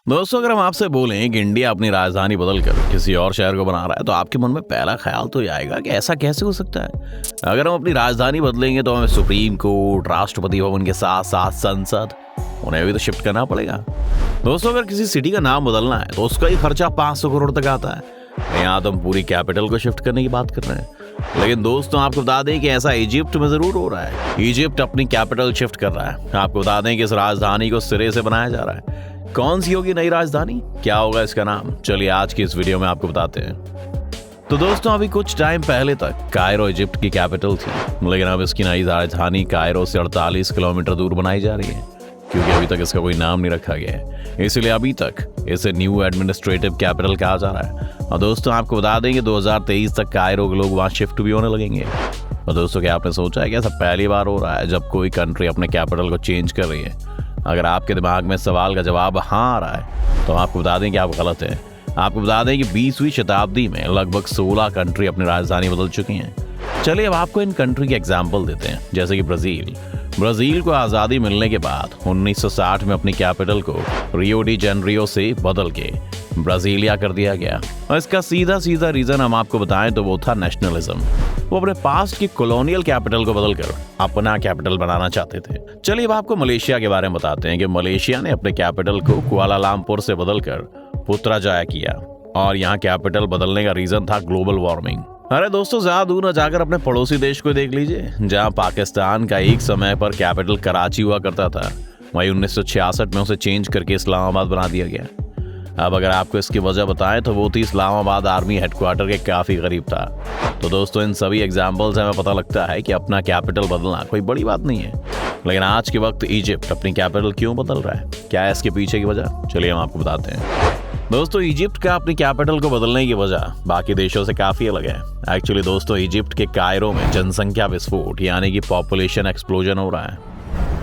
दोस्तों, अगर हम आपसे बोलें कि इंडिया अपनी राजधानी बदलकर किसी और शहर को बना रहा है तो आपके मन में पहला ख्याल तो ये आएगा कि ऐसा कैसे हो सकता है। अगर हम अपनी राजधानी बदलेंगे तो हमें सुप्रीम कोर्ट, राष्ट्रपति भवन के साथ साथ संसद, उन्हें भी तो शिफ्ट करना पड़ेगा। दोस्तों, अगर किसी सिटी का नाम बदलना है तो उसका ही खर्चा 500 करोड़ तक आता है। यहाँ तो हम पूरी कैपिटल को शिफ्ट करने की बात कर रहे हैं। लेकिन दोस्तों, आपको बता दें कि ऐसा इजिप्ट में जरूर हो रहा है। इजिप्ट अपनी कैपिटल शिफ्ट कर रहा है। आपको बता दें कि इस राजधानी को सिरे से बनाया जा रहा है। कौन सी होगी नई राजधानी, क्या होगा इसका नाम, चलिए आज की इस वीडियो में आपको बताते हैं। तो दोस्तों, अभी कुछ टाइम पहले तक कायरो इजिप्ट की कैपिटल थी, लेकिन अब इसकी नई राजधानी कायरो से 48 किलोमीटर दूर बनाई जा रही है, क्योंकि अभी तक इसका कोई नाम नहीं रखा गया है। इसलिए अभी तक इसे न्यू एडमिनिस्ट्रेटिव कैपिटल कहा जा रहा है। और दोस्तों, आपको बता दें कि 2023 तक कायरो के लोग वहाँ शिफ्ट भी होने लगेंगे। और दोस्तों, क्या आपने सोचा है कि ऐसा पहली बार हो रहा है जब कोई कंट्री अपने कैपिटल को चेंज कर रही है? अगर आपके दिमाग में सवाल का जवाब हाँ आ रहा है तो आपको बता दें कि आप गलत हैं। आपको बता दें कि 20वीं शताब्दी में लगभग 16 कंट्री अपनी राजधानी बदल चुकी हैं। चलिए अब आपको इन कंट्री के एग्जाम्पल देते हैं, जैसे कि ब्राज़ील को आज़ादी मिलने के बाद 1960 में अपनी कैपिटल को रियो डी जेनेरियो से बदल के ब्राज़ीलिया कर दिया गया। और इसका सीधा सीधा रीज़न हम आपको बताएं तो वो था नेशनलिज्म। वो अपने पास्ट की कॉलोनियल कैपिटल को बदलकर अपना कैपिटल बनाना चाहते थे। चलिए अब आपको मलेशिया के बारे में बताते हैं कि मलेशिया ने अपने कैपिटल को कुआलालंपुर से बदलकर पुत्रजाया किया। और यहाँ कैपिटल बदलने का रीज़न था ग्लोबल वार्मिंग। अरे दोस्तों, ज्यादा दूर न जाकर अपने पड़ोसी देश को देख लीजिए, जहाँ पाकिस्तान का एक समय पर कैपिटल कराची हुआ करता था, वहीं 1966 में उसे चेंज करके इस्लामाबाद बना दिया गया। अब अगर आपको इसकी वजह बताएं तो वो थी इस्लामाबाद आर्मी हेडक्वार्टर के काफ़ी करीब था। तो दोस्तों, इन सभी एग्जाम्पल से हमें पता लगता है कि अपना कैपिटल बदलना कोई बड़ी बात नहीं है। लेकिन आज के वक्त इजिप्ट अपनी कैपिटल क्यों बदल रहा है, क्या है इसके पीछे की वजह, चलिए हम आपको बताते हैं। दोस्तों, इजिप्ट का अपनी कैपिटल को बदलने की वजह बाकी देशों से काफ़ी अलग है। एक्चुअली दोस्तों, इजिप्ट के कायरो में जनसंख्या विस्फोट यानी कि पॉपुलेशन एक्सप्लोजन हो रहा है।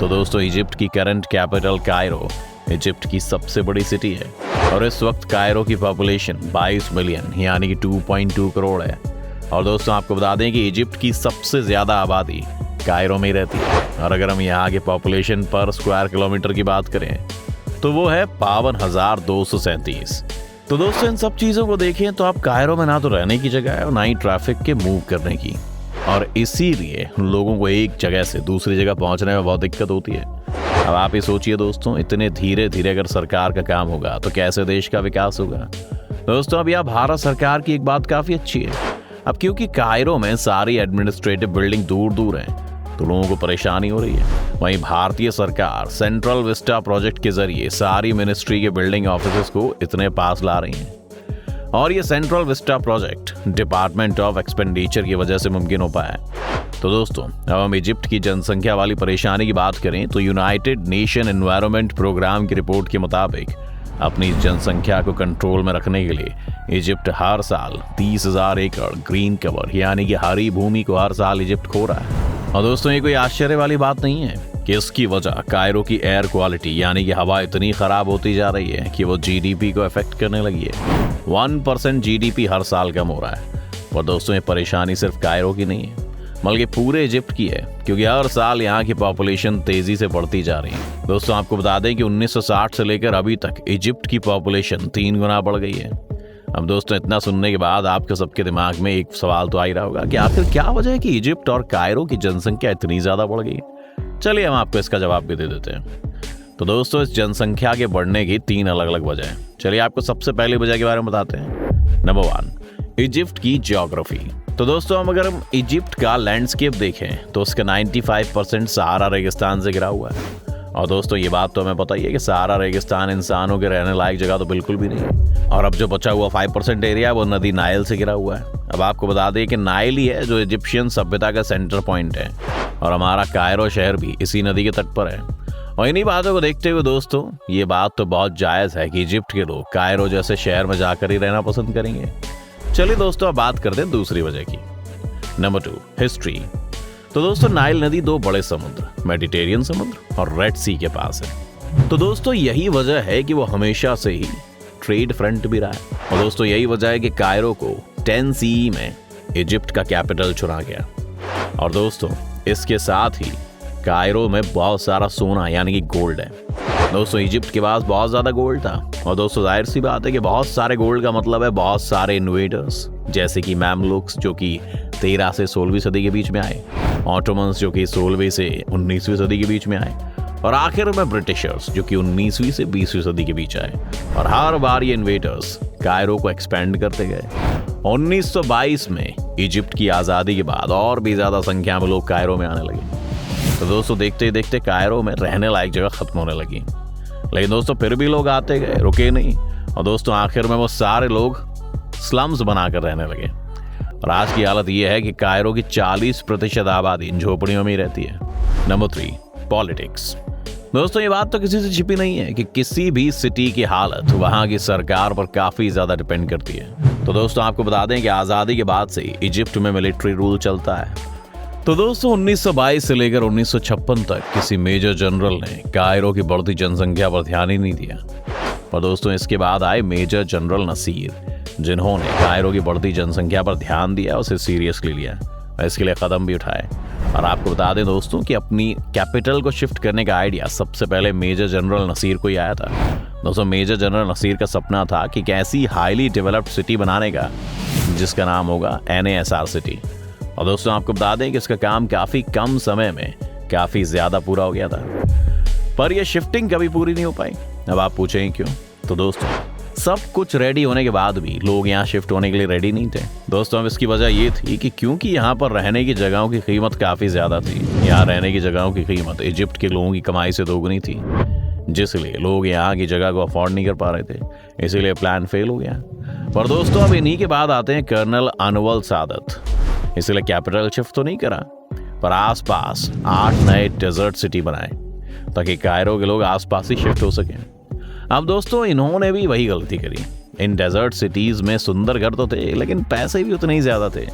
तो दोस्तों, इजिप्ट की करंट कैपिटल कायरो इजिप्ट की सबसे बड़ी सिटी है और इस वक्त कायरो की पॉपुलेशन 22 मिलियन यानी कि 2.2 करोड़ है। और दोस्तों, आपको बता दें कि इजिप्ट की सबसे ज़्यादा आबादी कायरो में ही रहती है। और अगर हम यहाँ के पॉपुलेशन पर स्क्वायर किलोमीटर की बात करें तो वो है 52,237। तो दोस्तों, इन सब चीज़ों को देखें तो आप कायरो में ना तो रहने की जगह है और ना ही ट्रैफिक के मूव करने की, और इसीलिए लोगों को एक जगह से दूसरी जगह पहुंचने में बहुत दिक्कत होती है। अब आप ही सोचिए दोस्तों, इतने धीरे धीरे अगर सरकार का काम होगा तो कैसे देश का विकास होगा। दोस्तों, अब यहाँ भारत सरकार की एक बात काफ़ी अच्छी है। अब क्योंकि कायरो में सारी एडमिनिस्ट्रेटिव बिल्डिंग दूर दूर हैं तो लोगों को परेशानी हो रही है। वहीं भारतीय सरकार सेंट्रल विस्टा प्रोजेक्ट के जरिए सारी मिनिस्ट्री के बिल्डिंग ऑफिस को इतने पास ला रही हैं। और ये central Vista project department of expenditure की वजह से मुमकिन हो पाया है। तो दोस्तों, अब हम इजिप्ट की जनसंख्या वाली परेशानी की बात करें तो यूनाइटेड नेशन एनवायरनमेंट प्रोग्राम की रिपोर्ट के मुताबिक अपनी जनसंख्या को कंट्रोल में रखने के लिए इजिप्ट हर साल 30,000 एकड़ ग्रीन कवर यानी कि हरी भूमि को हर साल इजिप्ट खो रहा है। और दोस्तों, ये कोई आश्चर्य वाली बात नहीं है कि इसकी वजह कायरो की एयर क्वालिटी यानी कि हवा इतनी खराब होती जा रही है कि वो जीडीपी को अफेक्ट करने लगी है। 1% जीडीपी हर साल कम हो रहा है। और दोस्तों, ये परेशानी सिर्फ कायरो की नहीं है बल्कि पूरे इजिप्ट की है, क्योंकि हर साल यहाँ की पॉपुलेशन तेजी से बढ़ती जा रही है। दोस्तों, आपको बता दें कि 1960 से लेकर अभी तक इजिप्ट की पॉपुलेशन 3 गुना बढ़ गई है। अब दोस्तों, इतना सुनने के बाद आपके सबके दिमाग में एक सवाल तो आ ही रहा होगा कि आखिर क्या वजह है कि इजिप्ट और कायरो की जनसंख्या इतनी ज्यादा बढ़ गई। चलिए हम आपको इसका जवाब भी दे देते हैं। तो दोस्तों, इस जनसंख्या के बढ़ने की 3 अलग अलग वजह है। चलिए आपको सबसे पहली वजह के बारे में बताते हैं। नंबर 1, इजिप्ट की ज्योग्राफी। तो दोस्तों, अगर हम इजिप्ट का लैंडस्केप देखें तो उसका 95% सहारा रेगिस्तान से घिरा हुआ है। और दोस्तों, ये बात तो हमें पता ही है कि सहारा रेगिस्तान इंसानों के रहने लायक जगह तो बिल्कुल भी नहीं है। और अब जो बचा हुआ 5% एरिया वो नदी नाइल से घिरा हुआ है। अब आपको बता दें कि नाइल ही है जो इजिप्शियन सभ्यता का सेंटर पॉइंट है और हमारा कायरो शहर भी इसी नदी के तट पर है। और इन्हीं बातों को देखते हुए दोस्तों, ये बात तो बहुत जायज़ है कि इजिप्ट के लोग कायरो जैसे शहर में जाकर ही रहना पसंद करेंगे। चलिए दोस्तों, अब बात करते हैं दूसरी वजह की। Number 2, history. तो दोस्तों, नाइल नदी 2 बड़े समुद्र, मेडिटेरियन समुद्र और रेड सी के पास है। तो दोस्तों, यही वजह है कि वो हमेशा से ही ट्रेड फ्रंट भी रहा है। और दोस्तों, यही वजह है कि कायरो को 10 CE में इजिप्ट का कैपिटल चुना गया। और दोस्तों, इसके साथ ही कायरो में बहुत सारा सोना यानी कि गोल्ड है। दोस्तों इजिप्ट के पास बहुत ज्यादा गोल्ड था और दोस्तों जाहिर सी बात है कि बहुत सारे गोल्ड का मतलब है बहुत सारे इन्वेडर्स, जैसे कि मैमलुक्स जो कि 13 से 16वीं सदी के बीच में आए, ऑटोमन्स जो कि 16वीं से 19वीं सदी के बीच में आए और आखिर में ब्रिटिशर्स जो कि 19वीं से 20वीं सदी के बीच आए। और हर बार ये इन्वेडर्स कायरो को एक्सपेंड करते गए। 1922 में इजिप्ट की आज़ादी के बाद और भी ज़्यादा संख्या में लोग कायरो में आने लगे। तो दोस्तों देखते ही देखते कायरो में रहने लायक जगह खत्म होने लगी, लेकिन दोस्तों फिर भी लोग आते गए, रुके नहीं। और दोस्तों आखिर में वो सारे लोग स्लम्स बनाकर रहने लगे और आज की हालत ये है कि कायरो की 40% आबादी इन झोपड़ियों में ही रहती है। Number 3, politics. दोस्तों ये बात तो किसी से छिपी नहीं है कि किसी भी सिटी की हालत वहां की सरकार पर काफी ज्यादा डिपेंड करती है। तो दोस्तों आपको बता दें कि आजादी के बाद से इजिप्ट में मिलिट्री रूल चलता है। तो दोस्तों 1922 से लेकर 1956 तक किसी मेजर जनरल ने कायरो की बढ़ती जनसंख्या पर ध्यान ही नहीं दिया। और दोस्तों इसके बाद आए मेजर जनरल नसीर, जिन्होंने कायरो की बढ़ती जनसंख्या पर ध्यान दिया, उसे सीरियसली लिया, इसके लिए कदम भी उठाए। और आपको बता दें दोस्तों कि अपनी कैपिटल को शिफ्ट करने का आइडिया सबसे पहले मेजर जनरल नसीर को ही आया था। दोस्तों मेजर जनरल नसीर का सपना था कि कैसी हाईली डेवलप्ड सिटी बनाने का जिसका नाम होगा NASR सिटी। और दोस्तों आपको बता दें कि इसका काम काफ़ी कम समय में काफ़ी ज़्यादा पूरा हो गया था, पर यह शिफ्टिंग कभी पूरी नहीं हो पाई। अब आप पूछेंगे क्यों? तो दोस्तों सब कुछ रेडी होने के बाद भी लोग यहाँ शिफ्ट होने के लिए रेडी नहीं थे। दोस्तों अब इसकी वजह ये थी कि क्योंकि यहाँ पर रहने की जगहों की कीमत काफ़ी ज़्यादा थी। यहाँ रहने की जगहों की कीमत इजिप्ट के लोगों की कमाई से दोगुनी थी, जिसलिए लोग यहाँ की जगह को अफोर्ड नहीं कर पा रहे थे, इसीलिए प्लान फेल हो गया। पर दोस्तों अब इन्हीं के बाद आते हैं कर्नल अनवर सादत। इसलिए कैपिटल शिफ्ट तो नहीं करा, पर आसपास 8 नए डेजर्ट सिटी बनाए ताकि कायरो के लोग आसपास ही शिफ्ट हो सकें। अब दोस्तों इन्होंने भी वही गलती करी। इन डेजर्ट सिटीज में सुंदर घर तो थे, लेकिन पैसे भी उतने ही ज्यादा थे।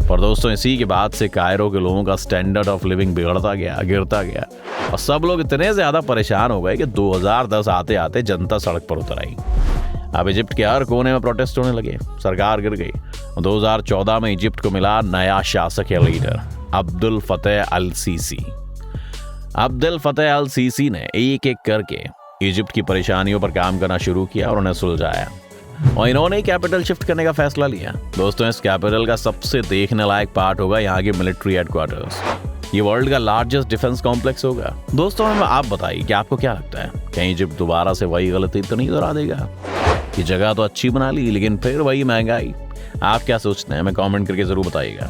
पर दोस्तों इसी के बाद से कायरो के लोगों का स्टैंडर्ड ऑफ लिविंग बिगड़ता गया, गिरता गया और सब लोग इतने ज्यादा परेशान हो गए कि 2010 आते आते जनता सड़क पर उतर आई। अब इजिप्ट के हर कोने में प्रोटेस्ट होने लगे, सरकार गिर गई। 2014 में इजिप्ट को मिला नया शासक या लीडर, अब्दुल फतेह अल सीसी। अब्दुल फतेह अल सीसी ने एक एक करके इजिप्ट की परेशानियों पर काम करना शुरू किया और उन्हें सुलझाया, और इन्होंने कैपिटल शिफ्ट करने का फैसला लिया। दोस्तों इस कैपिटल का सबसे देखने लायक पार्ट होगा यहाँ के मिलिट्री हेडक्वार्टर्स। ये वर्ल्ड का लार्जेस्ट डिफेंस कॉम्प्लेक्स होगा। दोस्तों आप बताइए कि आपको क्या लगता है, कहीं इजिप्ट दोबारा से वही गलती तो नहीं दोहरा देगा? कि जगह तो अच्छी बना ली लेकिन फिर वही महंगाई। आप क्या सोचते हैं, हमें कमेंट करके जरूर बताइएगा।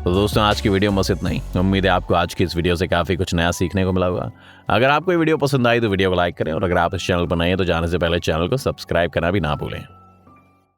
तो दोस्तों आज की वीडियो में बस इतना ही। उम्मीद है आपको आज की इस वीडियो से काफ़ी कुछ नया सीखने को मिला होगा। अगर आपको ये वीडियो पसंद आई तो वीडियो को लाइक करें और अगर आप इस चैनल पर नए हैं तो जाने से पहले चैनल को सब्सक्राइब करना भी ना भूलें।